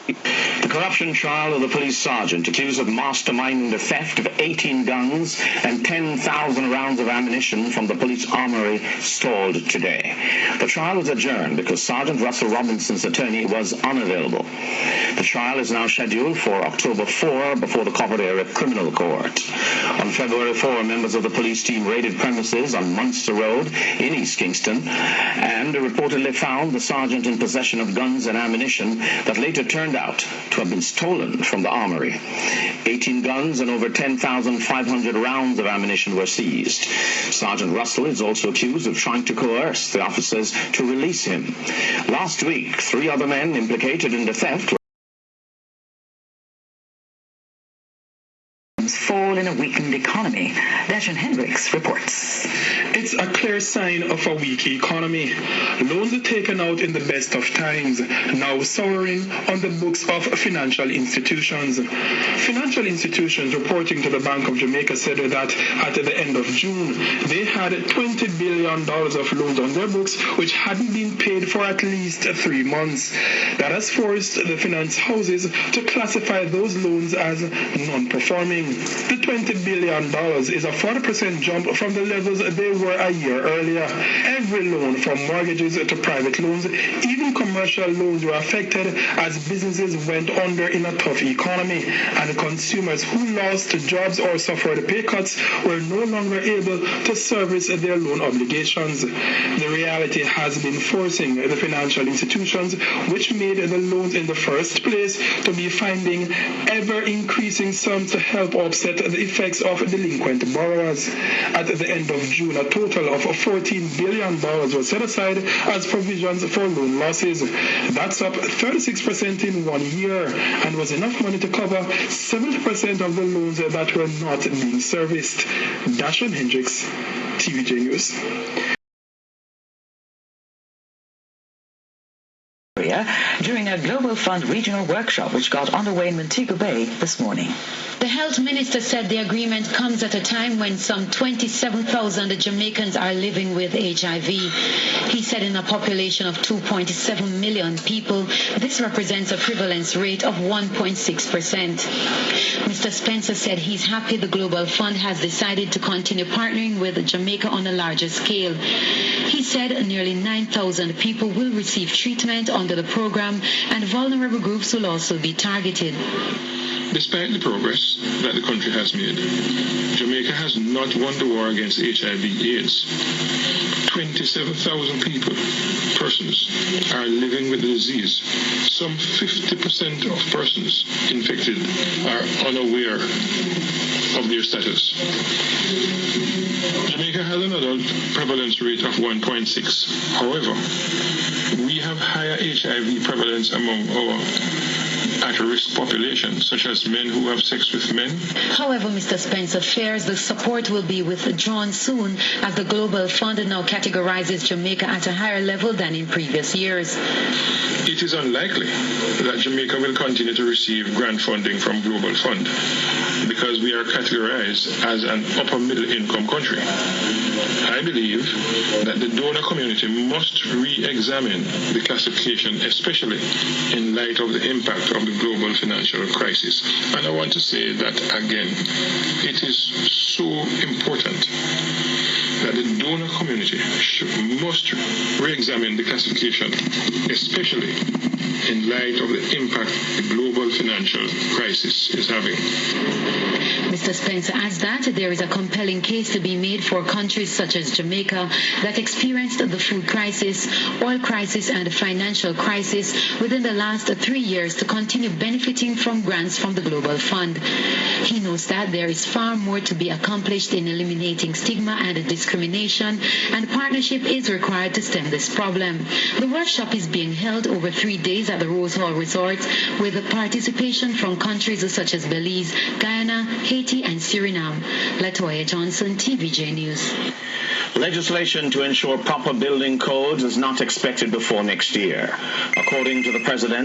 The corruption trial of the police sergeant accused of masterminding the theft of 18 guns and 10,000 rounds of ammunition from the police armory stalled today. The trial was adjourned because Sergeant Russell Robinson's attorney was unavailable. The trial is now scheduled for October 4 before the Covered Area Criminal Court. On February 4, members of the police team raided premises on Munster Road in East Kingston and reportedly found the sergeant in possession of guns and ammunition that later turned out to have been stolen from the armory. 18 guns and over 10,500 rounds of ammunition were seized. Sergeant Russell is also accused of trying to coerce the officers to release him. Last week, 3 other men implicated in the theft were fall in a weakened economy. Dashan Hendricks reports. It's a clear sign of a weak economy. Loans taken out in the best of times, now souring on the books of financial institutions. Financial institutions reporting to the Bank of Jamaica said that at the end of June, they had $20 billion of loans on their books which hadn't been paid for at least 3 months. That has forced the finance houses to classify those loans as non-performing. The $20 billion is a 40% jump from the levels they were a year earlier. Every loan, from mortgages to private loans, even commercial loans, were affected as businesses went under in a tough economy, and consumers who lost jobs or suffered pay cuts were no longer able to service their loan obligations. The reality has been forcing the financial institutions which made the loans in the first place to be finding ever-increasing sums to help offset the effects of delinquent borrowers. At the end of June, a total of $14 billion was set aside as provisions for loan losses. That's up 36% in 1 year and was enough money to cover 70% of the loans that were not being serviced. Dashan Hendricks, TVJ News. During a Global Fund regional workshop which got underway in Montego Bay this morning. The health minister said the agreement comes at a time when some 27,000 Jamaicans are living with HIV. He said in a population of 2.7 million people, this represents a prevalence rate of 1.6%. Mr. Spencer said he's happy the Global Fund has decided to continue partnering with Jamaica on a larger scale. He said nearly 9,000 people will receive treatment under the program and vulnerable groups will also be targeted. Despite the progress that the country has made, Jamaica has not won the war against HIV/AIDS. 27,000 persons are living with the disease. Some 50% of persons infected are unaware of their status. Jamaica has an adult prevalence rate of 1.6. However, we have higher HIV prevalence among our at-risk population, such as men who have sex with men. However, Mr. Spencer fears the support will be withdrawn soon as the Global Fund now categorizes Jamaica at a higher level than in previous years. It is unlikely that Jamaica will continue to receive grant funding from Global Fund because we are categorized as an upper middle income country. I believe that the donor community must re-examine the classification, especially in light of the impact of the global financial crisis. And I want to say that again, it is so important that the donor community must re-examine the classification, especially in light of the impact the global financial crisis is having. Mr. Spencer adds that there is a compelling case to be made for countries such as Jamaica that experienced the food crisis, oil crisis, and financial crisis within the last 3 years to continue benefiting from grants from the Global Fund. He notes that there is far more to be accomplished in eliminating stigma and discrimination, and partnership is required to stem this problem. The workshop is being held over 3 days at the Rose Hall Resort with participation from countries such as Belize, Guyana, Haiti, and Suriname. Latoya Johnson, TVJ News. Legislation to ensure proper building codes is not expected before next year. According to the president,